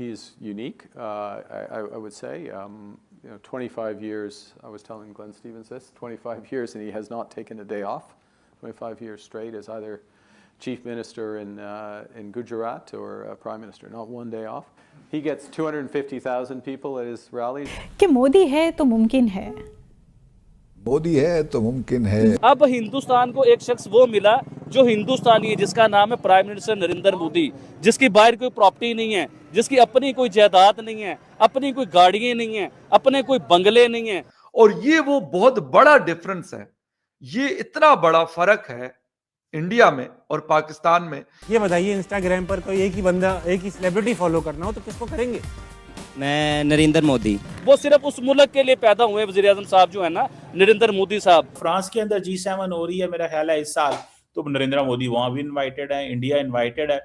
he's unique, I would say. 25 years, I was telling Glenn Stevens this, 25 years, and he has not taken a day off, 25 years straight as either chief minister in Gujarat or prime minister, not one day off. He gets 250,000 people at his rallies. कि मोदी है तो मुमकिन है, मोदी है तो मुमकिन है। अब हिंदुस्तान को एक शख्स वो मिला जो हिंदुस्तानी है, जिसका नाम है प्राइम मिनिस्टर नरेंद्र मोदी, जिसकी बाहर कोई प्रॉपर्टी नहीं है, जिसकी अपनी कोई जायदाद नहीं है, अपनी कोई गाड़ियां नहीं है, अपने कोई बंगले नहीं है। और ये वो बहुत बड़ा डिफरेंस है, ये इतना बड़ा फर्क है इंडिया में और पाकिस्तान में। ये बताइए, इंस्टाग्राम पर कोई एक ही बंदा, एक ही सेलिब्रिटी फॉलो करना हो तो किसको करेंगे? मैं नरेंद्र मोदी। वो सिर्फ उस मुल्क के लिए पैदा हुए वज़ीर आज़म साहब जो है ना, नरेंद्र मोदी साहब। फ्रांस के अंदर G7 हो रही है मेरा ख्याल है इस साल, तो नरेंद्र मोदी वहां भी इनवाइटेड है, इंडिया इनवाइटेड है।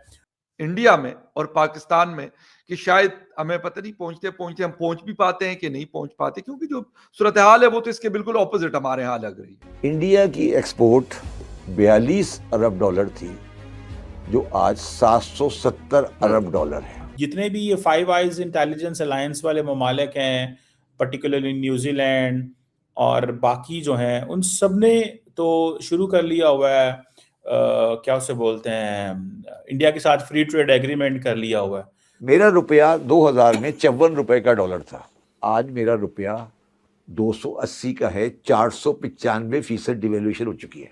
इंडिया में और पाकिस्तान में कि शायद हमें पता नहीं पहुंचते पहुंचते हम पहुंच भी पाते हैं कि नहीं पहुंच पाते, क्योंकि जो सूरत हाल है वो तो इसके बिल्कुल ऑपोजिट हमारे यहाँ लग रही है। इंडिया की एक्सपोर्ट 42 अरब डॉलर थी, जो आज 770 अरब डॉलर है। जितने भी ये फाइव आइज इंटेलिजेंस अलायंस वाले ममालिक हैं, पर्टिकुलरली न्यूजीलैंड और बाकी जो हैं, उन सब ने तो शुरू कर लिया हुआ है, क्या उसे बोलते हैं, इंडिया के साथ फ्री ट्रेड एग्रीमेंट कर लिया हुआ है। मेरा रुपया 2000 में 54 रुपए का डॉलर था, आज मेरा रुपया 280 का है, 495% डिवैल्यूएशन हो चुकी है।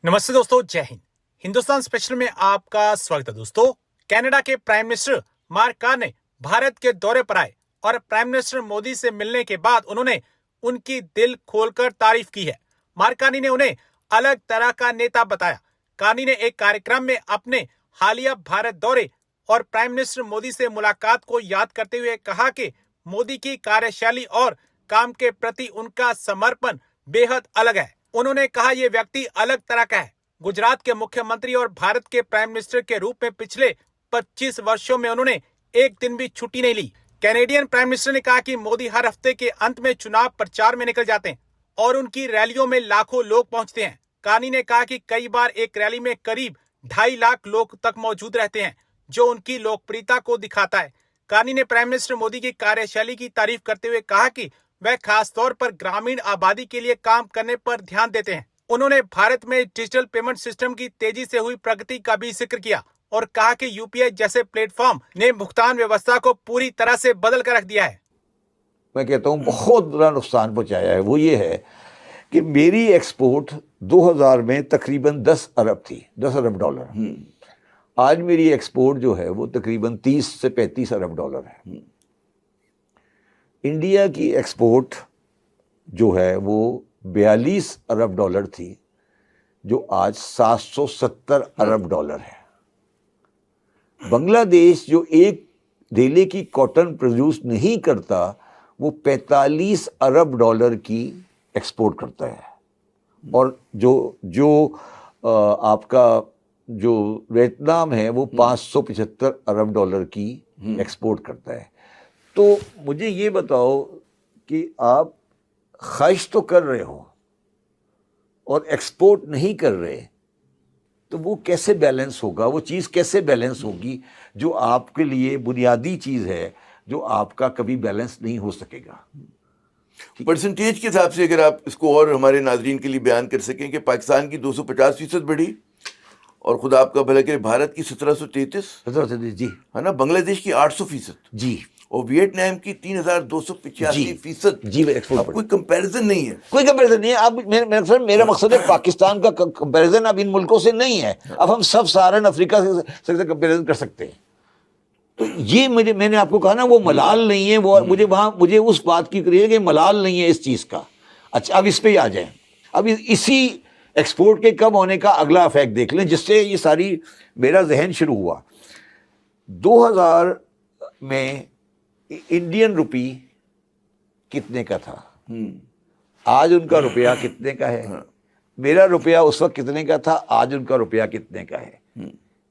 नमस्ते दोस्तों, जय हिंद। हिंदुस्तान स्पेशल में आपका स्वागत है दोस्तों। कनाडा के prime minister Mark Carney Bharat के दौरे पर आए और प्राइम मिनिस्टर मोदी से मिलने के बाद उन्होंने उनकी दिल खोलकर तारीफ की है। मार्क कार्नी ने उन्हें अलग तरह का नेता बताया। कार्नी ने एक कार्यक्रम में अपने हालिया भारत दौरे और प्राइम मिनिस्टर मोदी से मुलाकात को याद करते हुए कहा कि मोदी की कार्यशैली और काम के प्रति उनका समर्पण बेहद अलग है। उन्होंने कहा यह व्यक्ति अलग तरह का है। गुजरात के मुख्यमंत्री और भारत के प्राइम मिनिस्टर के रूप में पिछले 25 वर्षों में उन्होंने एक दिन भी छुट्टी नहीं ली। कैनेडियन प्राइम मिनिस्टर ने कहा कि मोदी हर हफ्ते के अंत में चुनाव प्रचार में निकल जाते हैं और उनकी रैलियों में लाखों लोग पहुंचते हैं। कार्नी ने कहा कि कई बार एक रैली में करीब 2.5 लाख लोग तक मौजूद रहते हैं, जो उनकी लोकप्रियता को दिखाता है। कार्नी ने प्राइम मिनिस्टर मोदी की कार्यशैली की तारीफ करते हुए कहा कि वह खास तौर पर ग्रामीण आबादी के लिए काम करने पर ध्यान देते हैं। उन्होंने भारत में डिजिटल पेमेंट सिस्टम की तेजी से हुई प्रगति का भी जिक्र किया और कहा कि यूपीआई जैसे प्लेटफॉर्म ने भुगतान व्यवस्था को पूरी तरह से बदल कर रख दिया है। मैं कहता हूँ बहुत बड़ा नुकसान पहुंचाया है। वो ये है कि मेरी एक्सपोर्ट 2000 में तकरीबन 10 अरब थी, 10 अरब डॉलर। आज मेरी एक्सपोर्ट जो है वो तकरीबन 30 से 35 अरब डॉलर है। इंडिया की एक्सपोर्ट जो है वो 42 अरब डॉलर थी, जो आज 770 अरब डॉलर है। बांग्लादेश जो एक डेले की कॉटन प्रोड्यूस नहीं करता, वो 45 अरब डॉलर की एक्सपोर्ट करता है। और जो आपका जो वियतनाम है वो 575 अरब डॉलर की एक्सपोर्ट करता है। तो मुझे ये बताओ कि आप ख्वाहिश तो कर रहे हो और एक्सपोर्ट नहीं कर रहे, तो वो कैसे बैलेंस होगा? वो चीज़ कैसे बैलेंस होगी जो आपके लिए बुनियादी चीज़ है, जो आपका कभी बैलेंस नहीं हो सकेगा? परसेंटेज के हिसाब से अगर आप इसको और हमारे नाजरीन के लिए बयान कर सकें कि पाकिस्तान की 250% बढ़ी और खुदा आपका भला करे भारत की 1733 जी है ना, बांग्लादेश की 800% जी, और वियतनाम की 3285% जी। अब कोई कंपैरिजन नहीं है, कोई कंपैरिजन नहीं है। अब मेरा मकसद है पाकिस्तान का कंपैरिजन अब इन मुल्कों से नहीं है। अब हम सब सारण अफ्रीका से कंपैरिजन कर सकते हैं। तो ये मैंने आपको कहा ना, वो मलाल नहीं है। वो मुझे उस बात की करिए कि मलाल नहीं है इस चीज़ का। अच्छा, अब इस पे आ जाएं। अब इसी एक्सपोर्ट के कम होने का अगला इफेक्ट देख लें, जिससे ये सारी मेरा जहन शुरू हुआ। 2000 में इंडियन रुपी कितने का था, आज उनका रुपया कितने का है? मेरा रुपया उस वक्त कितने का था, आज उनका रुपया कितने का है?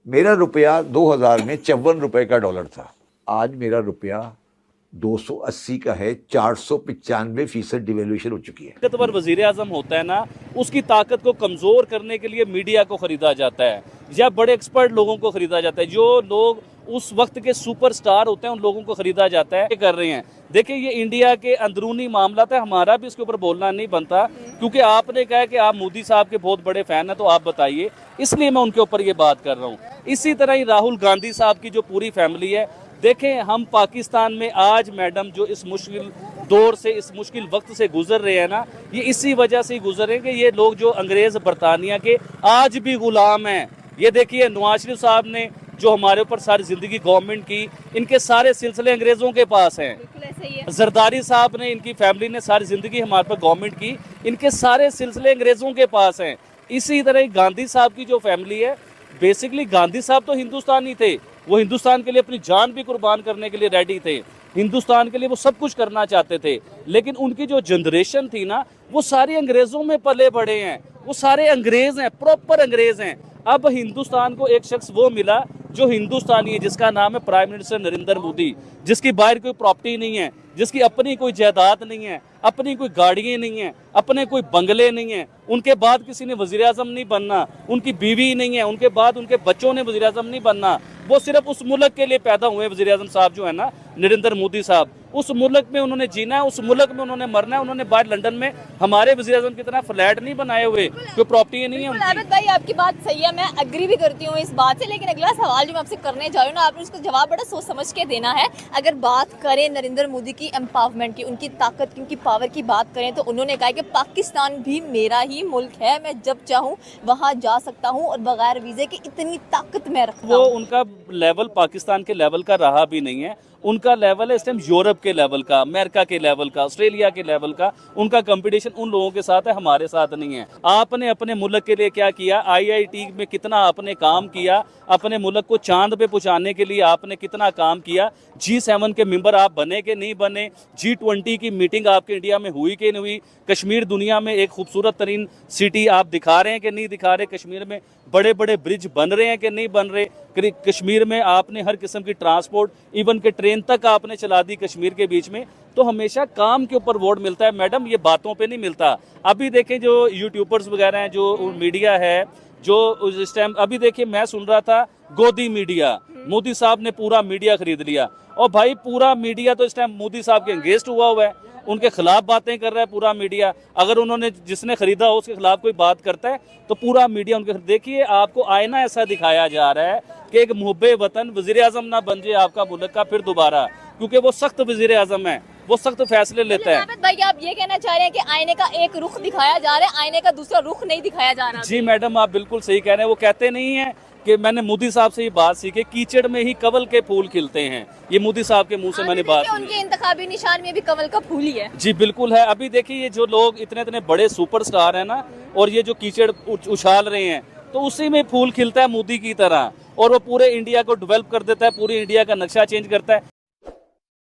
मेरा रुपया 2000 में 54 रुपए का डॉलर था, आज मेरा रुपया 280 का है, 495% डिवेल्यूशन हो चुकी है। ताकतवर वजीर आजम होता है ना, उसकी ताकत को कमजोर करने के लिए मीडिया को खरीदा जाता है या बड़े एक्सपर्ट लोगों को खरीदा जाता है। जो लोग उस वक्त के सुपरस्टार होते हैं उन लोगों को खरीदा जाता है। कर रहे हैं, देखिए ये इंडिया के अंदरूनी मामला था, हमारा भी इसके ऊपर बोलना नहीं बनता, क्योंकि आपने कहा कि आप मोदी साहब के बहुत बड़े फैन हैं, तो आप बताइए, इसलिए मैं उनके ऊपर ये बात कर रहा हूँ। इसी तरह ही राहुल गांधी साहब की जो पूरी फैमिली है, देखें हम पाकिस्तान में आज मैडम जो इस मुश्किल दौर से, इस मुश्किल वक्त से गुजर रहे हैं ना, ये इसी वजह से गुजर रहे हैं कि ये लोग जो अंग्रेज बरतानिया के आज भी गुलाम हैं। ये देखिए नवाज शरीफ साहब ने जो हमारे ऊपर सारी जिंदगी गवर्नमेंट की, इनके सारे सिलसिले अंग्रेजों के पास हैं। जरदारी साहब ने, इनकी फैमिली ने सारी जिंदगी हमारे पर गवर्नमेंट की, इनके सारे सिलसिले अंग्रेजों के पास हैं। इसी तरह गांधी साहब की जो फैमिली है, बेसिकली गांधी साहब तो हिंदुस्तानी थे, वो हिंदुस्तान के लिए अपनी जान भी कुर्बान करने के लिए रेडी थे, हिंदुस्तान के लिए वो सब कुछ करना चाहते थे। लेकिन उनकी जो जनरेशन थी ना, वो सारे अंग्रेजों में पले बड़े हैं, वो सारे अंग्रेज हैं, प्रॉपर अंग्रेज हैं। अब हिंदुस्तान को एक शख्स वो मिला जो हिंदुस्तानी है, जिसका नाम है प्राइम मिनिस्टर नरेंद्र मोदी, जिसकी बाहर कोई प्रॉपर्टी नहीं है, जिसकी अपनी कोई जायदाद नहीं है, अपनी कोई गाड़ियाँ नहीं है, अपने कोई बंगले नहीं है, उनके बाद किसी ने वजीर आजम नहीं बनना, उनकी बीवी नहीं है, उनके बाद उनके बच्चों ने वजीर आजम नहीं बनना, वो सिर्फ उस मुल्क के लिए पैदा हुए वजीर आजम साहब जो है ना, नरेंद्र मोदी साहब, उस मुल्क में उन्होंने जीना है, उस मुल्क में उन्होंने मरना है। उन्होंने बाहर लंदन में हमारे वजीर आजम की तरह फ्लैट नहीं बनाए हुए, कोई प्रॉपर्टी नहीं है उनकी। आबिद भाई आपकी बात सही है, मैं एग्री भी करती हूँ इस बात से, लेकिन अगला सवाल जो मैं आपसे करने जा रही हूँ ना, आपने उसका जवाब बड़ा सोच समझ के देना है। अगर बात करें नरेंद्र मोदी की एम्पावरमेंट की, उनकी ताकत की, उनकी पावर की बात करें, तो उन्होंने कहा कि पाकिस्तान भी मेरा ही मुल्क है, मैं जब चाहूँ वहाँ जा सकता हूँ और बगैर वीज़े की इतनी ताकत मैं रखता हूँ। वो उनका लेवल पाकिस्तान के लेवल का रहा भी नहीं है, उनका लेवल है इस टाइम यूरोप के लेवल का, अमेरिका के लेवल का, ऑस्ट्रेलिया के लेवल का। उनका कंपटीशन उन लोगों के साथ है, हमारे साथ नहीं है। आपने अपने मुल्क के लिए क्या किया, IIT में कितना आपने काम किया, अपने मुल्क को चांद पे पहुंचाने के लिए आपने कितना काम किया, G7 के मेंबर आप बने कि नहीं बने, G20 की मीटिंग आपके इंडिया में हुई कि नहीं हुई, कश्मीर दुनिया में एक खूबसूरत तरीन सिटी आप दिखा रहे हैं कि नहीं दिखा रहे, कश्मीर में बड़े बड़े ब्रिज बन रहे हैं कि नहीं बन रहे, कश्मीर में आपने हर किस्म की ट्रांसपोर्ट, इवन के ट्रेन तक आपने चला दी कश्मीर के बीच में। तो हमेशा काम के ऊपर वोट मिलता है मैडम, ये बातों पे नहीं मिलता। अभी देखें जो यूट्यूबर्स वगैरह हैं, जो मीडिया है, जो इस टाइम अभी देखिए मैं सुन रहा था गोदी मीडिया, मोदी साहब ने पूरा मीडिया खरीद लिया, और भाई पूरा मीडिया तो इस टाइम मोदी साहब के एंगेस्ट हुआ है, उनके खिलाफ बातें कर रहा है पूरा मीडिया। अगर उन्होंने जिसने खरीदा हो उसके खिलाफ कोई बात करता है तो पूरा मीडिया उनके। देखिए आपको आईना ऐसा दिखाया जा रहा है कि एक मुहब्बे वतन वजीर आजम ना बन जाए आपका मुल्क का फिर दोबारा, क्योंकि वो सख्त वजीर आजम है, वो सख्त फैसले लेता है। आबिद भाई आप ये कहना चाह रहे हैं कि आईने का एक रुख दिखाया जा रहा है, आईने का दूसरा रुख नहीं दिखाया जा रहा? जी मैडम आप बिल्कुल सही कह रहे हैं। वो कहते नहीं है कि मैंने मोदी साहब से ये बात सीखी, कीचड़ में ही कवल के फूल खिलते हैं, ये मोदी साहब के मुंह से मैंने बात सुनी। उनके इंतखाबी निशान में भी कमल का फूल ही है। जी बिल्कुल है। अभी देखिए ये जो लोग इतने इतने बड़े सुपरस्टार हैं ना, और ये जो कीचड़ उछाल रहे हैं, तो उसी में फूल खिलता है मोदी की तरह, और वो पूरे इंडिया को डेवलप कर देता है, पूरी इंडिया का नक्शा चेंज करता है।